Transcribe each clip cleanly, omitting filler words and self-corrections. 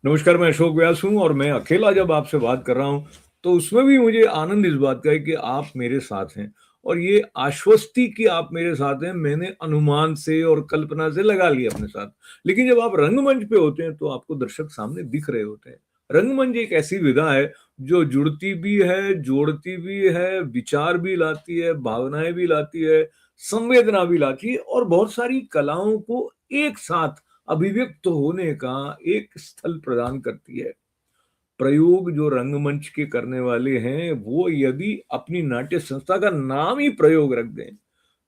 नमस्कार, मैं अशोक व्यास हूँ और मैं अकेला जब आपसे बात कर रहा हूँ, तो उसमें भी मुझे आनंद इस बात का है कि आप मेरे साथ हैं और ये आश्वस्ति कि आप मेरे साथ हैं, मैंने अनुमान से और कल्पना से लगा ली अपने साथ। लेकिन जब आप रंगमंच पे होते हैं, तो आपको दर्शक सामने दिख रहे होते हैं। रंगमंच एक ऐसी विधा है, जो जुड़ती भी है, जोड़ती भी है, विचार भी लाती है, भावनाएँ भी लाती है, संवेदना भी लाती है और बहुत सारी कलाओं को एक साथ अभिव्यक्त होने का एक स्थल प्रदान करती है। प्रयोग जो रंगमंच के करने वाले हैं, वो यदि अपनी नाट्य संस्था का नाम ही प्रयोग रख दें,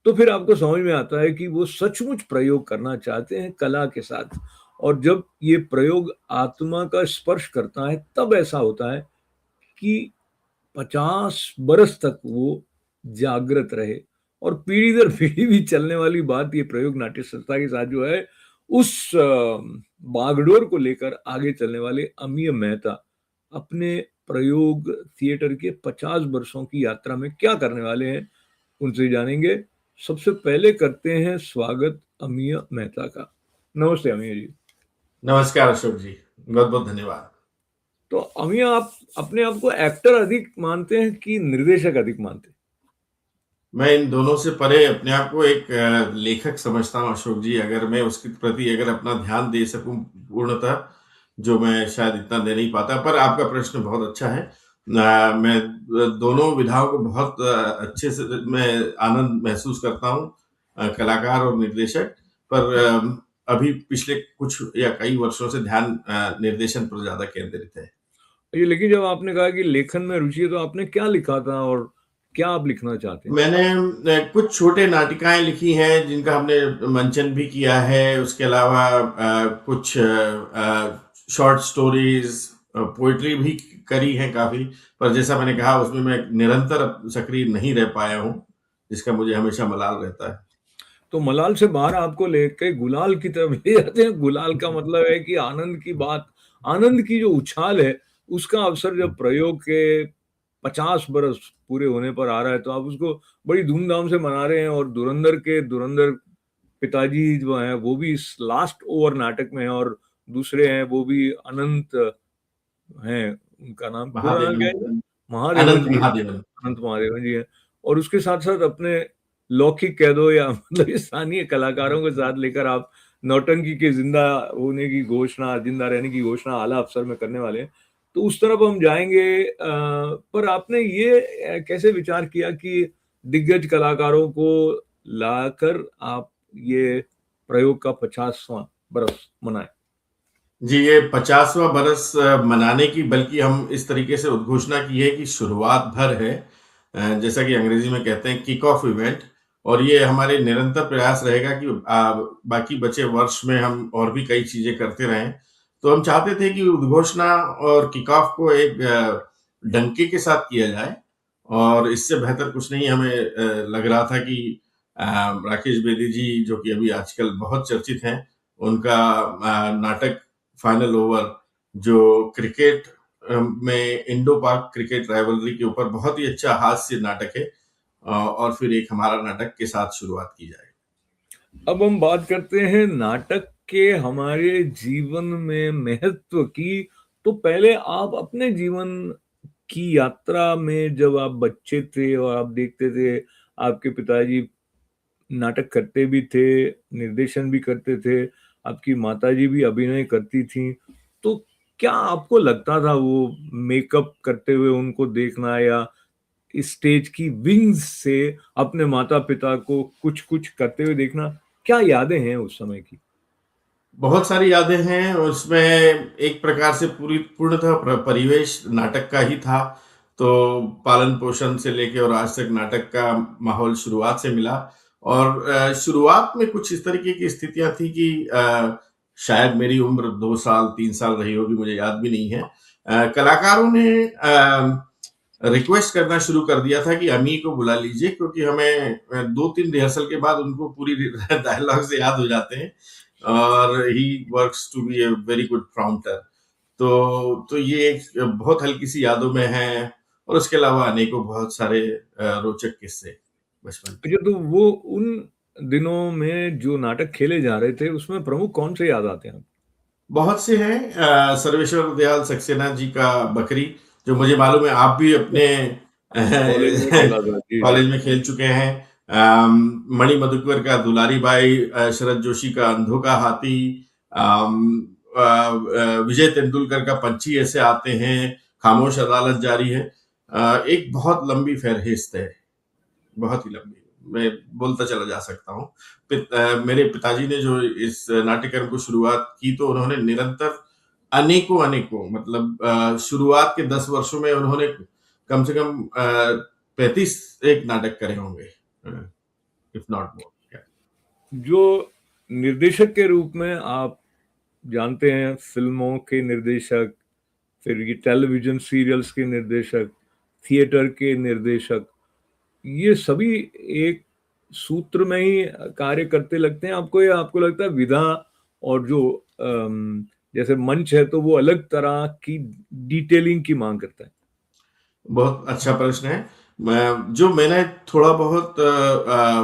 तो फिर आपको समझ में आता है कि वो सचमुच प्रयोग करना चाहते हैं कला के साथ। और जब ये प्रयोग आत्मा का स्पर्श करता है, तब ऐसा होता है कि 50 बरस तक वो जागृत रहे और पीढ़ी दर पीढ़ी भी चलने वाली बात ये प्रयोग नाट्य संस्था के साथ जो है, उस बागडोर को लेकर आगे चलने वाले अमीय मेहता अपने प्रयोग थिएटर के 50 वर्षों की यात्रा में क्या करने वाले हैं, उनसे जानेंगे। सबसे पहले करते हैं स्वागत अमीय मेहता का। नमस्ते अमीय जी। नमस्कार अशोक जी, बहुत-बहुत धन्यवाद। तो अमीय, आप अपने आप को एक्टर अधिक मानते हैं कि निर्देशक अधिक मानते हैं? मैं इन दोनों से परे अपने आप को एक लेखक समझता हूँ अशोक जी, अगर मैं उसके प्रति अगर अपना ध्यान दे सकूँ पूर्णतः, जो मैं शायद इतना दे नहीं पाता, पर आपका प्रश्न बहुत अच्छा है। मैं दोनों विधाओं को बहुत अच्छे से मैं आनंद महसूस करता हूँ, कलाकार और निर्देशक, पर अभी पिछले कुछ या कई वर्षों से ध्यान निर्देशन पर ज़्यादा केंद्रित है। ये लेकिन जब आपने कहा कि लेखन में रुचि है, तो आपने क्या लिखा था और क्या आप लिखना चाहते हैं? मैंने कुछ छोटे नाटिकाएँ लिखी हैं, जिनका हमने मंचन भी किया है। उसके अलावा कुछ शॉर्ट स्टोरीज़, पोएट्री भी करी है काफ़ी, पर जैसा मैंने कहा उसमें मैं निरंतर सक्रिय नहीं रह पाया हूँ, जिसका मुझे हमेशा मलाल रहता है। तो मलाल से बाहर आपको लेके गुलाल की तरफ ले जाते हैं। गुलाल का मतलब है कि आनंद की बात, आनंद की जो उछाल है, उसका अवसर जब प्रयोग के 50 बरस पूरे होने पर आ रहा है, तो आप उसको बड़ी धूमधाम से मना रहे हैं और धुरंधर के धुरंधर पिताजी जो हैं, वो भी इस लास्ट ओवर नाटक में हैं और दूसरे हैं, वो भी अनंत हैं। उनका नाम पूरा नाम क्या महादेवन, है? महादेवन अनंत जी हैं, महादेवन। अनंत महादेवन जी हैं। और उसके साथ-साथ अपने लौकिक कह दो या मतलब स्थानीय कलाकारों के साथ लेकर आप नौटंकी के ज़िंदा होने की घोषणा, ज़िंदा रहने की घोषणा आला अवसर में करने वाले हैं। तो उस तरफ हम जाएँगे, पर आपने ये कैसे विचार किया कि दिग्गज कलाकारों को लाकर आप ये प्रयोग का 50वाँ बरस मनाएँ? जी, ये 50वाँ बरस मनाने की बल्कि हम इस तरीके से उद्घोषणा की है कि शुरुआत भर है। जैसा कि अंग्रेज़ी में कहते हैं किक ऑफ इवेंट, और ये हमारे निरंतर प्रयास रहेगा कि बाकी बचे वर्ष में हम और भी कई चीज़ें करते रहें। तो हम चाहते थे कि उद्घोषणा और किक ऑफ को एक डंके के साथ किया जाए, और इससे बेहतर कुछ नहीं हमें लग रहा था कि राकेश बेदी जी, जो कि अभी आजकल बहुत चर्चित हैं, उनका नाटक फाइनल ओवर, जो क्रिकेट में इंडो-पाक क्रिकेट राइवलरी के ऊपर बहुत ही अच्छा हास्य नाटक है, और फिर एक हमारा नाटक के साथ शुरुआत की जाए। अब हम बात करते हैं नाटक के हमारे जीवन में महत्व की। तो पहले आप अपने जीवन की यात्रा में जब आप बच्चे थे और आप देखते थे, आपके पिताजी नाटक करते भी थे, निर्देशन भी करते थे, आपकी माताजी भी अभिनय करती थीं। तो क्या आपको लगता था वो मेकअप करते हुए उनको देखना या स्टेज की विंग्स से अपने माता-पिता को कुछ-कुछ करते हुए देखना, क्या यादें हैं उस समय की? बहुत सारी यादें हैं, उसमें एक प्रकार से पूर्णतः परिवेश नाटक का ही था। तो पालन-पोषण से लेके और आज तक नाटक का माहौल शुरुआत से मिला, और शुरुआत में कुछ इस तरीके की स्थितियाँ थी कि शायद मेरी उम्र 2 साल, 3 साल रही होगी, मुझे याद भी नहीं है। कलाकारों ने रिक्वेस्ट करना शुरू कर दिया था कि अमी को बुला लीजिए, क्योंकि हमें 2-3 रिहर्सल के बाद उनको पूरी डायलॉग्स याद हो जाते हैं, और ही works to be a very good prompter. तो ये एक बहुत हल्की-सी यादों में है, और उसके अलावा अनेकों बहुत सारे रोचक किस्से बचपन के। अच्छा, तो वो उन दिनों में जो नाटक खेले जा रहे थे, उसमें प्रमुख कौन से याद आते हैं आपको? बहुत से हैं, सर्वेश्वर दयाल सक्सेना जी का बकरी, जो मुझे मालूम है आप भी अपने कॉलेज में खेला था, जी जी। कॉलेज में खेल चुके हैं। मणि मधुकर का दुलारी बाई, शरद जोशी का अंधों का हाथी, विजय तेंदुलकर का पंछी ऐसे आते हैं, खामोश अदालत जारी है। एक बहुत लंबी फहरिस्त है, बहुत ही लंबी। मैं बोलता चला जा सकता हूँ। मेरे पिताजी ने जो इस नाट्यकर्म को शुरुआत की, तो उन्होंने निरंतर अनेकों मतलब शुरुआत के 10 वर्षों में उन्होंने कम से कम 35 एक नाटक करे होंगे, इफ नॉट मोर। जो निर्देशक के रूप में आप जानते हैं, फिल्मों के निर्देशक, फिर ये टेलीविजन सीरियल्स के निर्देशक, थिएटर के निर्देशक, ये सभी एक सूत्र में ही कार्य करते लगते हैं आपको, या आपको लगता है विधा और जो जैसे मंच है तो वो अलग तरह की डिटेलिंग की मांग करता है? बहुत अच्छा प्रश्न है। जो मैंने थोड़ा बहुत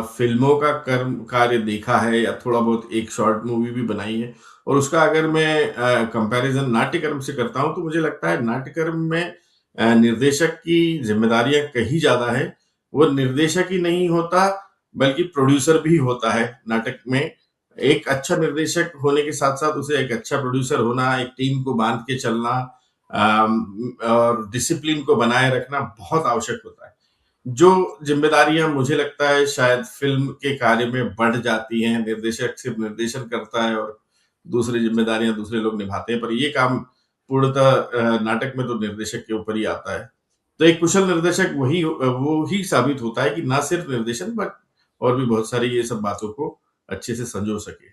फिल्मों का कर्म कार्य देखा है, या थोड़ा बहुत एक शॉर्ट मूवी भी बनाई है, और उसका अगर मैं कंपैरिजन नाट्यकर्म से करता हूँ, तो मुझे लगता है नाट्यकर्म में निर्देशक की जिम्मेदारियां कहीं ज्यादा है। वो निर्देशक ही नहीं होता, बल्कि प्रोड्यूसर भी होता है नाटक में। एक अच्छा निर्देशक होने के साथ साथ उसे एक अच्छा प्रोड्यूसर होना, एक टीम को बांध के चलना, और डिसिप्लिन को बनाए रखना बहुत आवश्यक होता है। जो जिम्मेदारियां मुझे लगता है शायद फिल्म के कार्य में बढ़ जाती हैं, निर्देशक सिर्फ निर्देशन करता है और दूसरी जिम्मेदारियां दूसरे लोग निभाते हैं, पर ये काम पूर्णतः नाटक में तो निर्देशक के ऊपर ही आता है। तो एक कुशल निर्देशक वो ही साबित होता है कि ना सिर्फ निर्देशन, बट और भी बहुत सारी ये सब बातों को अच्छे से संजो सके।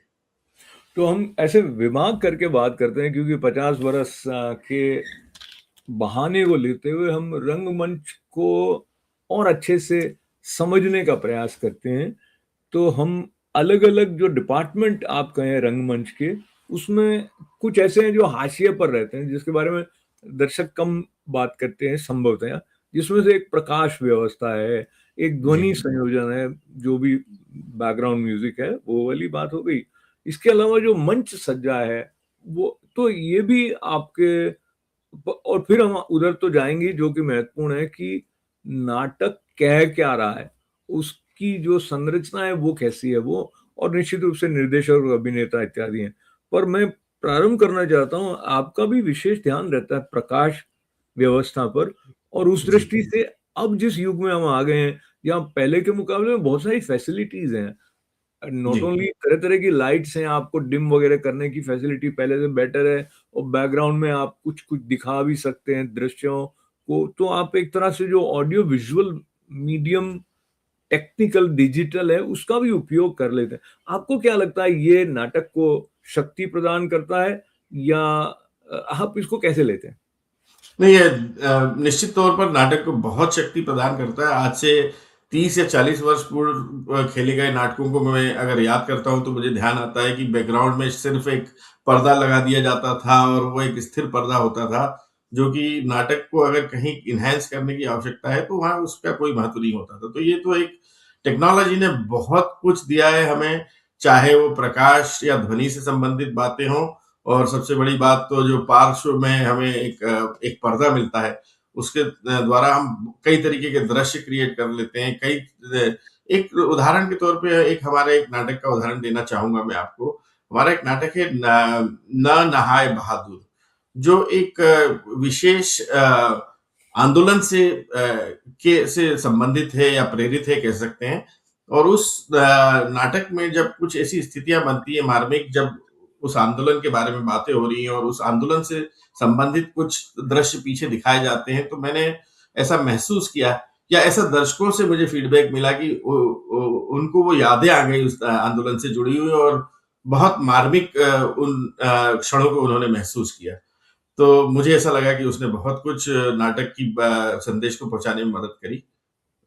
तो हम ऐसे विभाग करके बात करते हैं, क्योंकि 50 वर्ष के बहाने को लेते हुए हम रंगमंच को और अच्छे से समझने का प्रयास करते हैं। तो हम अलग अलग जो डिपार्टमेंट आप कहें रंगमंच के, उसमें कुछ ऐसे हैं जो हाशिए पर रहते हैं, जिसके बारे में दर्शक कम बात करते हैं संभवतः, जिसमें से एक प्रकाश व्यवस्था है, एक जी, ध्वनि संयोजन है, जो भी बैकग्राउंड म्यूजिक है वो वाली बात हो गई। इसके अलावा जो मंच सज्जा है, वो तो ये भी आपके और फिर हम उधर तो जाएंगे, जो कि महत्वपूर्ण है कि नाटक कह क्या रहा है, उसकी जो संरचना है वो कैसी है वो, और निश्चित रूप से निर्देशक और अभिनेता इत्यादि हैं। पर मैं प्रारंभ करना चाहता हूँ, आपका भी विशेष ध्यान रहता है प्रकाश व्यवस्था पर, और उस जी, दृष्टि से अब जिस युग में हम आ गए हैं, जहाँ पहले के मुकाबले में बहुत सारी फैसिलिटीज हैं, नॉट जी, ओनली तरह तरह की लाइट्स हैं, आपको डिम वगैरह करने की फैसिलिटी पहले से बेटर है, और बैकग्राउंड में आप कुछ कुछ दिखा भी सकते हैं दृश्यों को, तो आप एक तरह से जो audio visual medium technical digital है उसका भी उपयोग कर लेते हैं। आपको क्या लगता है, ये नाटक को शक्ति प्रदान करता है, या आप इसको कैसे लेते हैं? नहीं, ये निश्चित तौर पर नाटक को बहुत शक्ति प्रदान करता है। आज से 30 या 40 वर्ष पूर्व खेले गए नाटकों को मैं अगर याद करता हूँ, तो मुझे ध्यान आता है कि बैकग्राउंड में सिर्फ एक पर्दा लगा दिया जाता था, और वो एक स्थिर पर्दा होता था, जो कि नाटक को अगर कहीं इन्हांस करने की आवश्यकता है, तो वहाँ उसका कोई महत्व नहीं होता था। तो ये तो एक टेक्नोलॉजी ने बहुत कुछ दिया है हमें, चाहे वो प्रकाश या ध्वनि से संबंधित बातें हों, और सबसे बड़ी बात तो जो पार्श्व में हमें एक पर्दा मिलता है, उसके द्वारा हम कई तरीके के दृश्य क्रिएट कर लेते हैं। एक उदाहरण के तौर पे एक हमारे एक नाटक का उदाहरण देना चाहूँगा मैं आपको। हमारा एक नाटक है न न नहाए बहादुर, जो एक विशेष आंदोलन से संबंधित है या प्रेरित है कह सकते हैं। और उस नाटक में जब कुछ ऐसी स्थितियाँ बनती है मार्मिक, जब उस आंदोलन के बारे में बातें हो रही हैं और उस आंदोलन से संबंधित कुछ दृश्य पीछे दिखाए जाते हैं, तो मैंने ऐसा महसूस किया, या ऐसा दर्शकों से मुझे फीडबैक मिला कि उनको वो यादें आ गई उस आंदोलन से जुड़ी हुई, और बहुत मार्मिक उन क्षणों को उन्होंने महसूस किया। तो मुझे ऐसा लगा कि उसने बहुत कुछ नाटक की संदेश को पहुंचाने में मदद करी,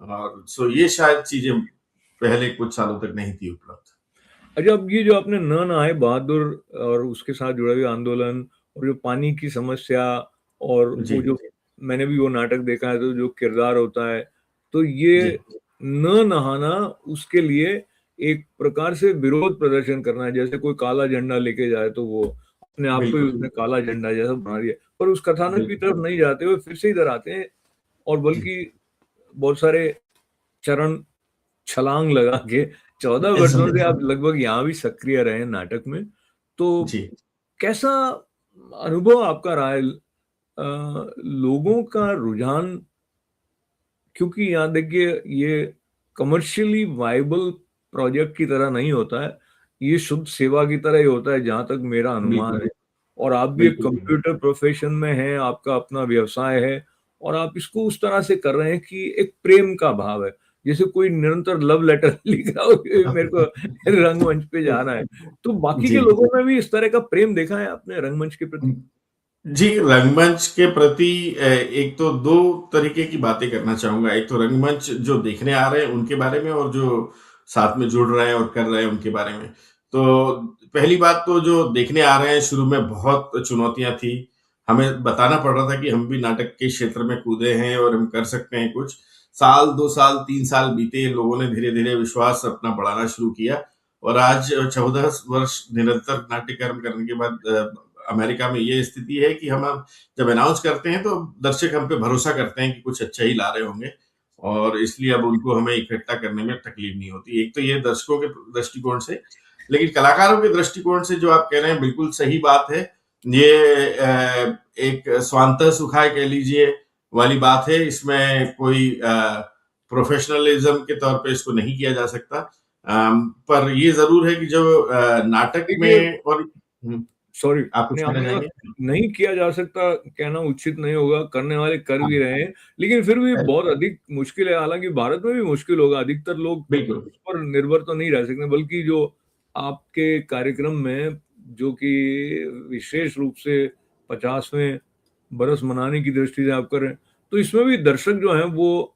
और सो ये शायद चीजें पहले कुछ सालों तक नहीं थी उपलब्ध। अच्छा, अब ये जो आपने न नहाए बहादुर और उसके साथ जुड़ा हुआ आंदोलन, और जो पानी की समस्या, और वो जी, जो मैंने भी वो नाटक देखा है, तो जो किरदार होता है, तो जी, ये न नहाना उसके लिए एक प्रकार से विरोध प्रदर्शन करना है, जैसे कोई काला झंडा लेके जाए तो वो अपने आप को ही उसने बिल्कुल। काला झंडा जैसा बना दिया। पर उस कथानक की तरफ बिल्कुल। नहीं जाते हुए फिर से इधर आते हैं और जी। बल्कि बहुत सारे चरण छलांग लगा के 14 वर्षों से आप लगभग यहाँ भी सक्रिय रहे हैं नाटक में। तो जी। कैसा अनुभव आपका रहा है? लोगों का रुझान, क्योंकि यहाँ देखिए ये कमर्शियली वायबल प्रोजेक्ट की तरह नहीं होता है, ये शुद्ध सेवा की तरह ही होता है जहाँ तक मेरा अनुमान बिल्कुल, है। और आप भी एक बिल्कुल। कंप्यूटर प्रोफ़ेशन में हैं, आपका अपना व्यवसाय है और आप इसको उस तरह से कर रहे हैं कि एक प्रेम का भाव है। जैसे कोई निरंतर लव लेटर लिख रहा हो कि मेरे को रंगमंच पे जाना है। तो बाकी के जी। लोगों में भी इस तरह का प्रेम देखा है आपने रंगमंच के प्रति? जी, रंगमंच के प्रति एक तो 2 तरीके की बातें करना चाहूँगा। एक तो रंगमंच जो देखने आ रहे हैं उनके बारे में और जो साथ में जुड़ रहे हैं और कर रहे हैं उनके बारे में। तो पहली बात तो जो देखने आ रहे हैं शुरू में बहुत चुनौतियाँ थी। हमें बताना पड़ रहा था कि हम भी नाटक के क्षेत्र में कूदे हैं और हम कर सकते हैं कुछ। साल, 2 साल, 3 साल बीते, लोगों ने धीरे-धीरे विश्वास अपना बढ़ाना शुरू किया और आज 14 वर्ष निरंतर नाट्य कर्म करने के बाद अमेरिका में ये स्थिति है कि हम अब जब अनाउंस करते हैं तो दर्शक हम पे भरोसा करते हैं कि कुछ अच्छा ही ला रहे होंगे और इसलिए अब उनको हमें इकट्ठा करने में तकलीफ नहीं होती। एक तो ये दर्शकों के दृष्टिकोण से, लेकिन कलाकारों के दृष्टिकोण से जो आप कह रहे हैं बिल्कुल सही बात है। ये एक स्वांतः सुखाय कह लीजिए वाली बात है। इसमें कोई प्रोफेशनलिज्म के तौर पे इसको नहीं किया जा सकता। पर ये ज़रूर है कि जो नाटक देखिए, में और सॉरी, आप कुछ नहीं कहना आपने कहा चाहेंगे? नहीं किया जा सकता, कहना उचित नहीं होगा, करने वाले कर हाँ, भी रहे हैं, लेकिन फिर भी करेक्ट, बहुत अधिक मुश्किल है, हालाँकि भारत में भी मुश्किल होगा, अधिकतर लोग बिल्कुल। उस पर निर्भर तो नहीं रह सकते, बल्कि जो आपके कार्यक्रम में, जो कि विशेष रूप से 50वें बरस मनाने की दृष्टि से आप कर रहे हैं, तो इसमें भी दर्शक जो हैं वो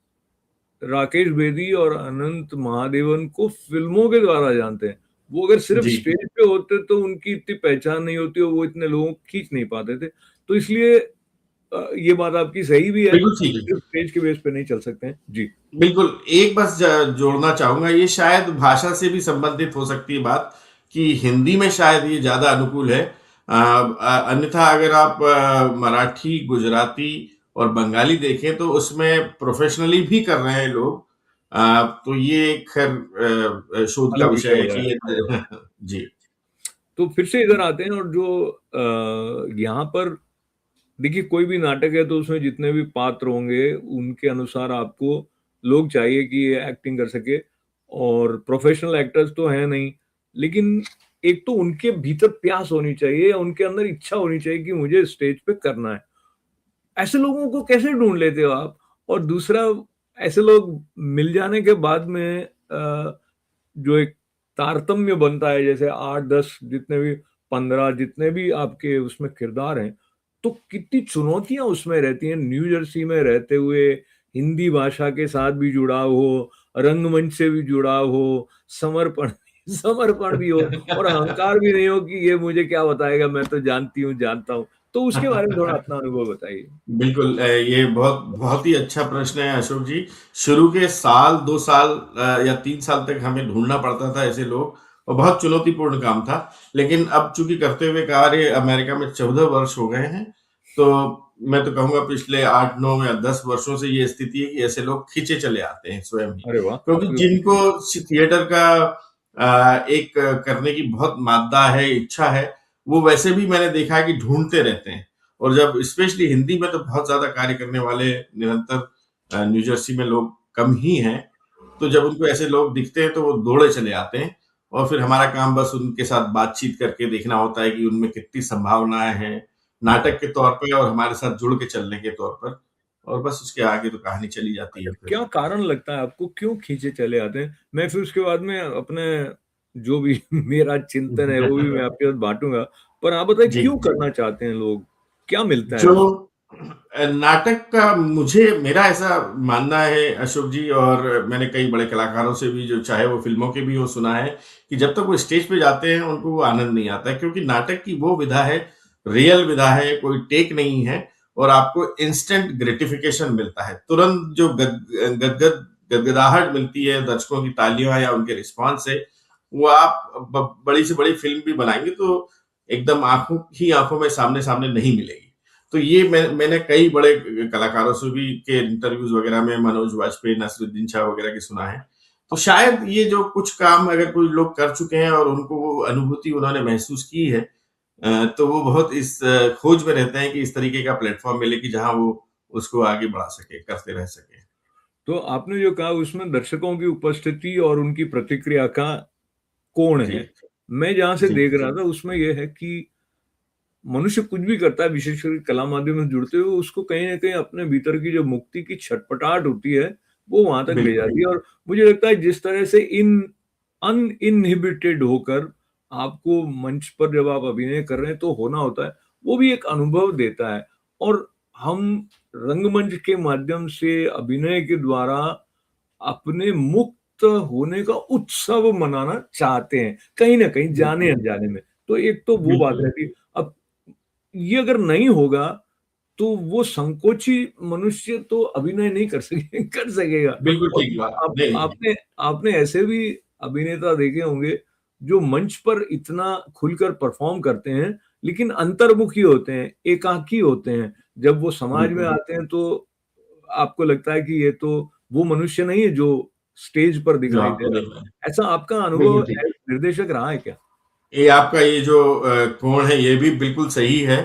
राकेश बेदी और अनंत महादेवन को फ़िल्मों के द्वारा जानते हैं। वो अगर सिर्फ़ जी, स्टेज पे होते तो उनकी इतनी पहचान नहीं होती और वो इतने लोगों को खींच नहीं पाते थे। तो इसलिए ये बात आपकी सही भी है, बिल्कुल ठीक है। सिर्फ़ स्टेज के बेस पे नहीं चल सकते हैं। जी। बिल्कुल, एक बस जोड़ना चाहूँगा, ये शायद भाषा से भी संबंधित हो सकती है बात कि हिंदी में शायद ये ज़्यादा अनुकूल है। अन्यथा अगर आप मराठी, गुजराती और बंगाली देखें तो उसमें प्रोफ़ेशनली भी कर रहे हैं लोग। तो ये खैर शोध का अलग विषय विषय हो है कि जाएगा। ये जी, तो फिर से इधर आते हैं और जो यहाँ पर देखिए कोई भी नाटक है तो उसमें जितने भी पात्र होंगे उनके अनुसार आपको लोग चाहिए कि ये एक्टिंग कर सके और प्रोफेशनल एक्टर्स तो हैं नहीं, लेकिन एक तो उनके भीतर प्यास होनी चाहिए या उनके अंदर इच्छा होनी चाहिए कि मुझे स्टेज पे करना है। ऐसे लोगों को कैसे ढूँढ लेते हो आप? और दूसरा, ऐसे लोग मिल जाने के बाद में जो एक तारतम्य बनता है, जैसे 8-10 जितने भी 15 जितने भी आपके उसमें किरदार हैं, तो कितनी चुनौतियाँ उसमें रहती हैं। न्यू जर्सी में रहते हुए हिंदी भाषा के साथ भी जुड़ाव हो, रंगमंच से भी जुड़ाव हो, समर्पण समर्पण भी हो और अहंकार भी नहीं हो कि ये मुझे क्या बताएगा, मैं तो जानती हूँ, जानता हूँ। तो उसके बारे में थोड़ा अपना अनुभव बताइए? बिल्कुल ये बहुत बहुत ही अच्छा प्रश्न है अशोक जी। शुरू के साल, 2 साल या 3 साल तक हमें ढूँढना पड़ता था ऐसे लोग और बहुत चुनौतीपूर्ण काम था। लेकिन अब चूँकि करते हुए कार्य अमेरिका में 14 वर्ष हो गए हैं, तो मैं तो कहूँगा पिछले 8, 9 या 10 वर्षों से ये स्थिति है कि ऐसे लोग खींचे चले आते हैं स्वयं ही। अरे वाह! क्योंकि काफ़ी अच्छी जिनको चीज़ है। थिएटर का एक करने की बहुत मादा है, इच्छा है, वो वैसे भी मैंने देखा है कि ढूँढते रहते हैं। और जब स्पेशली हिंदी में तो बहुत ज़्यादा कार्य करने वाले निरंतर न्यू जर्सी में लोग कम ही हैं। तो जब उनको ऐसे लोग दिखते हैं तो वो दौड़े चले आते हैं और फिर हमारा काम बस उनके साथ बातचीत करके देखना होता है कि उनमें कितनी संभावनाएँ हैं, नाटक के तौर पे और हमारे साथ जुड़ के चलने के तौर पर और बस उसके आगे तो कहानी चली जाती अच्छा, है फिर। क्या कारण लगता है आपको, क्यों खींचे चले आते हैं? मैं फिर उसके बाद में अपने जो भी मेरा चिंतन है, वो भी मैं आपके साथ बाँटूँगा। पर आप बताइए जी। क्यों करना चाहते हैं लोग? क्या मिलता है जो उससे? नाटक का मुझे मेरा ऐसा मानना है अशोक जी और मैंने कई बड़े कलाकारों से भी जो चाहे वो फ़िल्मों के भी हों सुना है, कि जब तक वो स्टेज पे जाते हैं उनको वो आनंद नहीं आता है क्योंकि नाटक की वो विधा है, रियल विधा है, कोई टेक नहीं है और आपको इंस्टेंट ग्रेटिफिकेशन मिलता है। तुरंत जो गदगदाहट मिलती है दर्शकों की तालियों या उनके रिस्पॉन्स से, वो आप बड़ी से बड़ी फ़िल्म भी बनाएँगे तो एकदम आंखों में सामने सामने नहीं मिलेगी। तो ये मैंने कई बड़े कलाकारों से भी के इंटरव्यूज वगैरह में मनोज वाजपेयी, नसीरुद्दीन शाह वगैरह की सुना है। तो शायद ये जो कुछ काम अगर कोई लोग कर चुके हैं और उनको वो अनुभूति उन्होंने महसूस की है, तो वो बहुत इस खोज में रहते हैं कि इस तरीके का प्लेटफॉर्म मिले कि जहां वो उसको आगे बढ़ा सके, करते रह सके। तो आपने जो कहा उसमें दर्शकों की उपस्थिति और उनकी प्रतिक्रिया का कोण जी, है। मैं जहाँ से जी, देख रहा था उसमें ये है कि मनुष्य कुछ भी करता है, विशेषकर कला माध्यम से जुड़ते हुए, उसको कहीं न कहीं अपने भीतर की जो मुक्ति की छटपटाहट होती है, वो वहाँ तक ले बिल्कुल, जाती है। और मुझे लगता है जिस तरह से इन अनइन्हिबिटेड होकर आपको मंच पर जब आप अभिनय कर रहे हैं तो होना होता है, वो भी एक अनुभव देता है। और हम रंगमंच के माध्यम से अभिनय के द्वारा अपने मुक्त होने का उत्सव मनाना चाहते हैं, कहीं न कहीं बिल्कुल, जाने-अनजाने में। तो एक तो वो बात बिल्कुल, रहती है। अब ये अगर नहीं होगा, तो वो संकोची मनुष्य तो अभिनय नहीं कर सके कर सकेगा। बिल्कुल और ठीक बात। आप नहीं, आपने आपने ऐसे भी अभिनेता देखे होंगे, जो मंच पर इतना खुलकर परफ़ॉर्म करते हैं, लेकिन अंतर्मुखी होते हैं, एकाकी होते हैं। जब वो समाज में बिल्कुल, आते हैं, तो आपको लगता है कि ये तो वो मनुष्य नहीं है, जो स्टेज पर जो दिखाई दे आपको रहा देखना है। है। ऐसा आपका अनुभव बिल्कुल ठीक। एज़ निर्देशक रहा है क्या? ये आपका ये जो कोण है ये भी बिल्कुल सही है।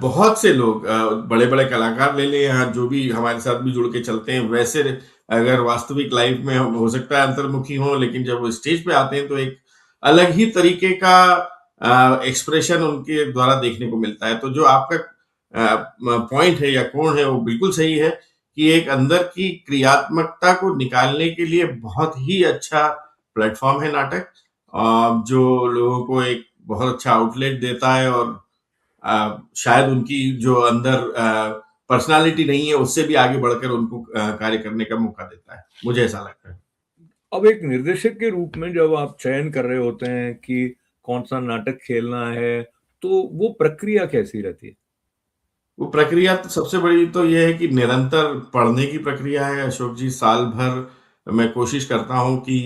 बहुत से लोग बड़े-बड़े कलाकार ले लें या जो भी हमारे साथ भी जुड़ के चलते हैं, वैसे अगर वास्तविक लाइफ में हो सकता है अंतर्मुखी हों, लेकिन जब वो स्टेज पे आते हैं तो एक अलग ही तरीके का एक्सप्रेशन उनके द्वारा देखने को मिलता है। तो जो आपका पॉइंट है या कोण है वो बिल्कुल सही है कि एक अंदर की क्रियात्मकता को निकालने के लिए बहुत ही अच्छा प्लेटफ़ॉर्म है नाटक। जो लोगों को एक बहुत अच्छा आउटलेट देता है और शायद उनकी जो अंदर पर्सनैलिटी नहीं है, उससे भी आगे बढ़कर उनको कार्य करने का मौका देता है। मुझे ऐसा लगता है। अब एक निर्देशक के रूप में जब आप चयन कर रहे होते हैं कि कौन-सा नाटक खेलना है, तो वो प्रक्रिया कैसी रहती है? वो प्रक्रिया तो सबसे बड़ी तो ये है कि निरंतर पढ़ने की प्रक्रिया है अशोक जी। साल भर मैं कोशिश करता हूँ कि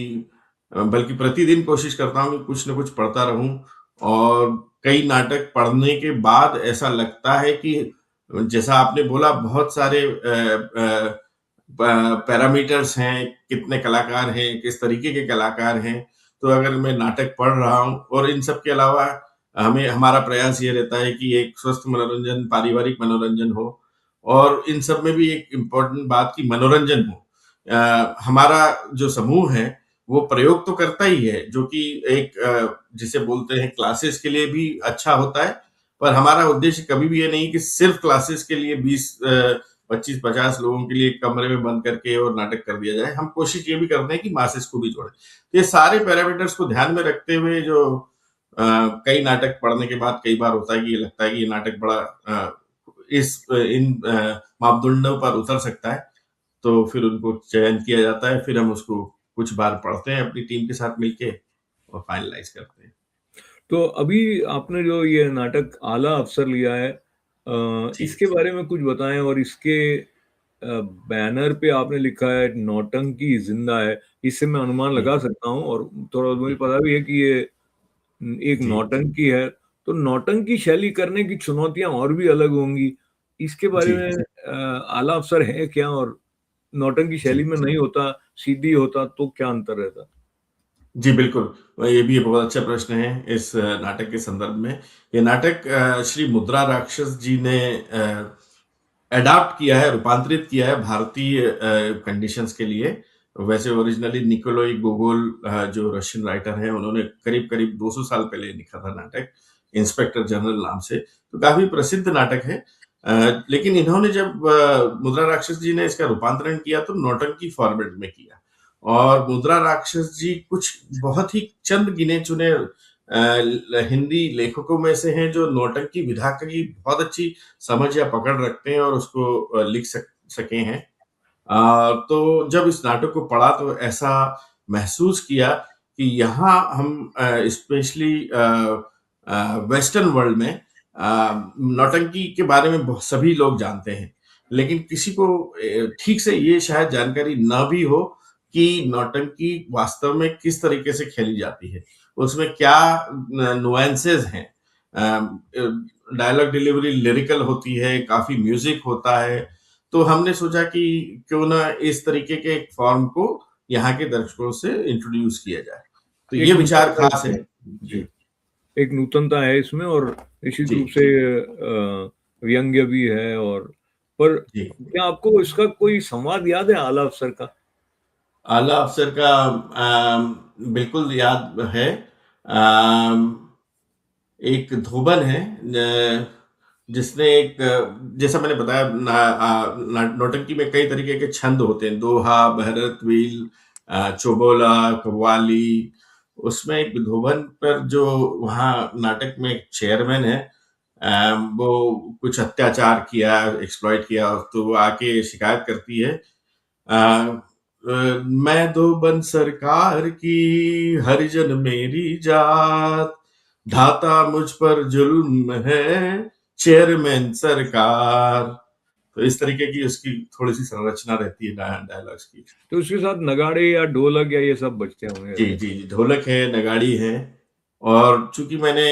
बल्कि प्रतिदिन कोशिश करता हूँ कि कुछ न कुछ पढ़ता रहूँ और कई नाटक पढ़ने के बाद ऐसा लगता है कि जैसा आपने बोला बहुत सारे पैरामीटर्स हैं, कितने कलाकार हैं, किस तरीके के कलाकार हैं। तो अगर मैं नाटक पढ़ रहा हूँ और इन सब के अलावा हमें हमारा प्रयास ये रहता है कि एक स्वस्थ मनोरंजन, पारिवारिक मनोरंजन हो और इन सब में भी एक इम्पोर्टेंट बात कि मनोरंजन हो। हमारा जो समूह है, वो प्रयोग तो करता ही है, जो कि एक जिसे बोलते हैं क्लासेस के लिए भी अच्छा होता है, पर हमारा उद्देश्य कभी भी ये नहीं कि सिर्फ़ क्लासेस के लिए 20 25-50 लोगों के लिए एक कमरे में बंद करके और नाटक कर दिया जाए। हम कोशिश ये भी करते हैं कि मासेस को भी जोड़ें। तो ये सारे पैरामीटर्स को ध्यान में रखते हुए जो कई नाटक पढ़ने के बाद कई बार होता है कि ये लगता है कि ये नाटक बड़ा इन मापदंडों पर उतर सकता है, तो फिर उनको चयन किया जाता है, फिर हम उसको कुछ बार पढ़ते हैं अपनी टीम के साथ मिलके और फाइनलाइज़ करते हैं। तो अभी आपने जो ये नाटक आला अवसर लिया है, जी, इसके बारे में कुछ बताएँ। और इसके बैनर पे आपने लिखा है नौटंकी ज़िंदा है, इससे मैं अनुमान हुँ, लगा सकता हूँ। और थोड़ा मुझे बिल्कुल। पता भी है कि ये एक जी, नौटंकी है, तो नौटंकी शैली करने की चुनौतियाँ और भी अलग होंगी। इसके बारे जी, में आला अवसर है क्या? और नौटंकी शैली जी। में नहीं होता, सीधी होता तो क्या अंतर रहता? जी, बिल्कुल। ये भी बहुत अच्छा प्रश्न है इस नाटक के संदर्भ में। ये नाटक श्री मुद्रा राक्षस जी ने एडॉप्ट किया है, रूपांतरित किया है भारतीय कंडीशंस के लिए। वैसे ओरिजिनली निकोलाई गोगोल जो रशियन राइटर हैं, उन्होंने करीब-करीब 200 साल पहले लिखा था नाटक, इंस्पेक्टर जनरल नाम से। तो काफ़ी प्रसिद्ध नाटक है। लेकिन इन्होंने जब मुद्रा राक्षस जी ने इसका रूपांतरण किया तो नौटंकी फॉर्मेट में किया। और मुद्रा राक्षस जी कुछ बहुत ही चंद गिने-चुने हिंदी लेखकों में से हैं जो नौटंकी विधा की बहुत अच्छी समझ या पकड़ रखते हैं और उसको लिख सके हैं। तो जब इस नाटक को पढ़ा तो ऐसा महसूस किया कि यहाँ हम स्पेशली वेस्टर्न वर्ल्ड में नौटंकी के बारे में सभी लोग जानते हैं। लेकिन किसी को ठीक से ये शायद जानकारी ना भी हो कि नौटंकी वास्तव में किस तरीके से खेली जाती है। उसमें क्या नुआंसेस हैं। डायलॉग डिलीवरी लिरिकल होती है, काफ़ी म्यूज़िक होता है। तो हमने सोचा कि क्यों ना इस तरीके के एक फ़ॉर्म को यहाँ के दर्शकों से इंट्रोड्यूस किया जाए। तो एक ये विचार नूतनता ख़ास है। इसमें जी, जी, एक नूतनता है इसमें और निश्चित जी, रूप से व्यंग्य भी है और पर जी। क्या आपको इसका कोई संवाद याद है आला अफ़सर का? आला अफ़सर का बिल्कुल याद है। अम एक धोबन है जिसने एक जैसा मैंने बताया नौटंकी में कई तरीके के छंद होते हैं, दोहा, बहरत, वील, चौबोला, कव्वाली। उसमें एक धोबन पर जो वहाँ नाटक में एक चेयरमैन है, वो कुछ अत्याचार किया, एक्सप्लॉइट किया, तो वो आके शिकायत करती है। मैं धोबन सरकार की, हरिजन मेरी जात, ढाता मुझ पर जुल्म है, चेयरमैन सरकार। तो इस तरीके की उसकी थोड़ी-सी संरचना रहती है डायलॉग्स की। तो उसके साथ नगाड़े या ढोलक या ये सब बजते होंगे जी, ऐसे? जी, जी, ढोलक है, नगाड़ी है और चूँकि मैंने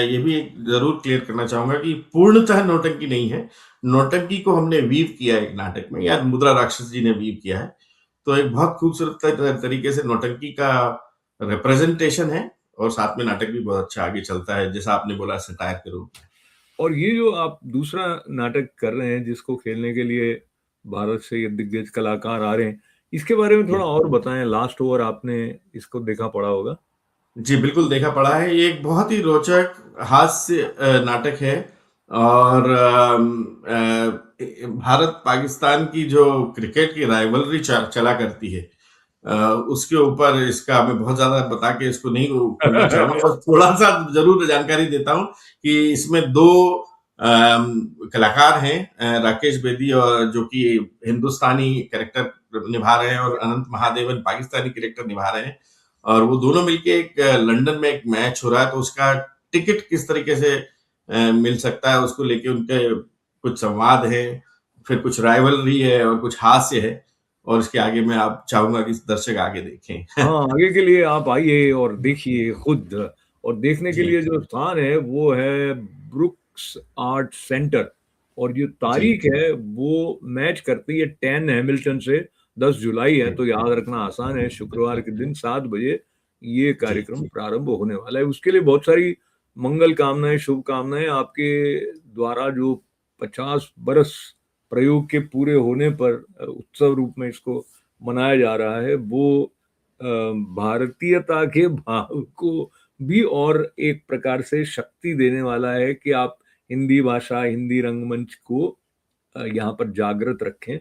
ये भी ज़रूर क्लियर करना चाहूँगा कि पूर्णतः नौटंकी नहीं है। नौटंकी को हमने वीव किया है एक नाटक में, या मुद्रा राक्षस जी ने वीव किया है। तो एक बहुत खूबसूरत तरीके से नौटंकी का रिप्रेजेंटेशन है और साथ में नाटक भी बहुत अच्छा आगे चलता है, जैसा आपने बोला सटायर के रूप में। और ये जो आप दूसरा नाटक कर रहे हैं जिसको खेलने के लिए भारत से ये दिग्गज कलाकार आ रहे हैं, इसके बारे में थोड़ा जी। और बताएँ लास्ट ओवर आपने इसको देखा पड़ा होगा? जी, बिल्कुल देखा पड़ा है। ये एक बहुत ही रोचक हास्य नाटक है और भारत-पाकिस्तान की जो क्रिकेट की राइवलरी चला करती है, उसके ऊपर इसका मैं बहुत ज़्यादा बता के इसको नहीं खोलना चाहूँगा, बस थोड़ा-सा ज़रूर जानकारी देता हूँ कि इसमें 2 कलाकार हैं, राकेश बेदी और जो कि हिंदुस्तानी कैरेक्टर निभा रहे हैं और अनंत महादेवन पाकिस्तानी कैरेक्टर निभा रहे हैं। और वो दोनों मिलके एक लंदन में एक मैच हो रहा है, तो उसका टिकट किस तरीके से मिल सकता है, उसको लेके उनके कुछ संवाद है, फिर कुछ राइवलरी है और कुछ हास्य है और इसके आगे मैं आप चाहूँगा कि दर्शक आगे देखें। हाँ, आगे के लिए आप आइए और देखिए खुद और देखने के जी, लिए जो स्थान है वो है ब्रुक्स आर्ट सेंटर और जो जी, तारीख है वो मैच करती है 10 हैमिल्टन से 10 जुलाई है, जी, तो याद रखना आसान है, शुक्रवार के दिन 7 बजे ये जी, कार्यक्रम प्रारंभ होने वाला है। उसके लिए बहुत सारी मंगल कामनाएँ, शुभकामनाएँ आपके द्वारा जो 50 बरस प्रयोग के पूरे होने पर उत्सव रूप में इसको मनाया जा रहा है, वो भारतीयता के भाव को भी और एक प्रकार से शक्ति देने वाला है कि आप हिंदी भाषा, हिंदी रंगमंच को यहाँ पर जागृत रखें।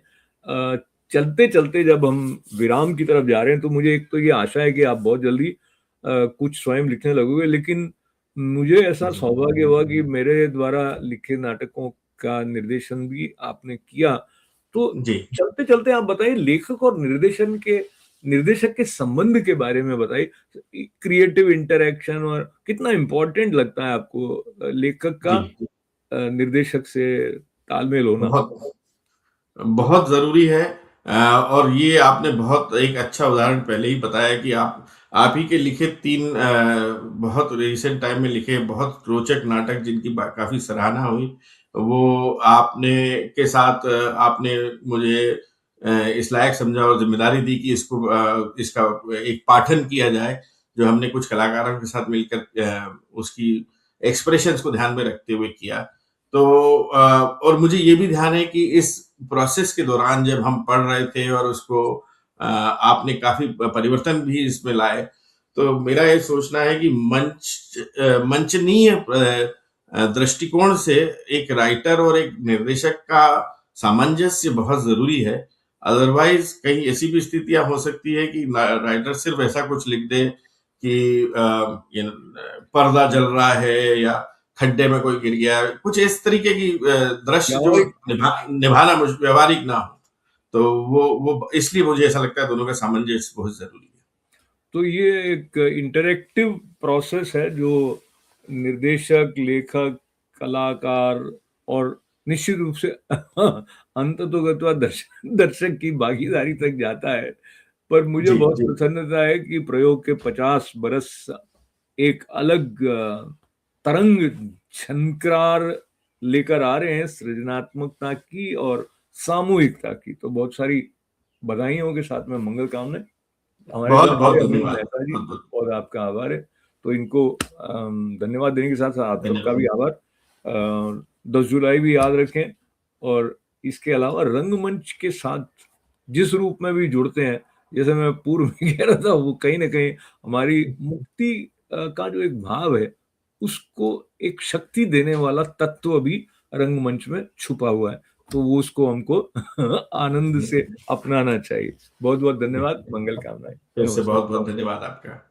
चलते-चलते जब हम विराम की तरफ जा रहे हैं, तो मुझे एक तो ये आशा है कि आप बहुत जल्दी कुछ स्वयं लिखने लगोगे, लेकिन मुझे ऐसा जी, सौभाग्य हुआ कि मेरे द्वारा लिखे नाटकों का निर्देशन भी आपने किया। तो जी। चलते-चलते आप बताइए लेखक और निर्देशक के संबंध के बारे में बताइए। क्रिएटिव इंटरैक्शन और कितना इम्पोर्टेंट लगता है आपको लेखक का जी, निर्देशक से तालमेल होना? बहुत बहुत ज़रूरी है। और ये आपने बहुत एक अच्छा उदाहरण पहले ही बताया कि आप ही के लिखे 3 बहुत रिसेंट टाइम में लिखे बहुत रोचक नाटक जिनकी काफ़ी सराहना हुई, वो आपने के साथ आपने मुझे इस लायक समझा और ज़िम्मेदारी दी कि इसका एक पाठन किया जाए, जो हमने कुछ कलाकारों के साथ मिलकर उसकी एक्सप्रेशंस को ध्यान में रखते हुए किया। तो और मुझे ये भी ध्यान है कि इस प्रोसेस के दौरान जब हम पढ़ रहे थे और उसको आपने काफ़ी परिवर्तन भी इसमें लाए। तो मेरा ये सोचना है कि मंचनीय दृष्टिकोण से एक राइटर और एक निर्देशक का सामंजस्य बहुत ज़रूरी है। अदरवाइज़ कहीं ऐसी भी स्थितियाँ हो सकती है कि राइटर सिर्फ़ ऐसा कुछ लिख दे कि पर्दा जल रहा है या खड्डे में कोई गिर गया, कुछ इस तरीके की दृश्य जो व्यावहारिक निभाना व्यावहारिक ना हो। तो वो इसलिए मुझे ऐसा लगता है दोनों का सामंजस्य बहुत ज़रूरी है। तो ये एक इंटरैक्टिव प्रोसेस है जो निर्देशक, लेखक, कलाकार और निश्चित रूप से अंततोगत्वा दर्शक की भागीदारी तक जाता है। पर मुझे जी, बहुत जी। प्रसन्नता है कि प्रयोग के 50 बरस एक अलग तरंग झनकार लेकर आ रहे हैं सृजनात्मकता की और सामूहिकता की। तो बहुत सारी बधाइयों के साथ में मंगल कामनाएं। हमारे बहुत साथ बहुत थे अमित धन्यवाद। मेहता जी, बहुत बहुत और आपका आभार है। तो इनको धन्यवाद देने के साथ साथ आप सबका भी धन्यवाद। आभार। 10 जुलाई भी याद रखें। और इसके अलावा रंगमंच के साथ जिस रूप में भी जुड़ते हैं, जैसे मैं पूर्व में कह रहा था, वो कहीं ना कहीं हमारी मुक्ति का जो एक भाव है, उसको एक शक्ति देने वाला तत्व भी रंगमंच में छुपा हुआ है। तो वो उसको हमको आनंद से अपनाना चाहिए। बहुत बहुत धन्यवाद। मंगल कामनाएं। फिर से नमस्कार। बहुत बहुत धन्यवाद आपका।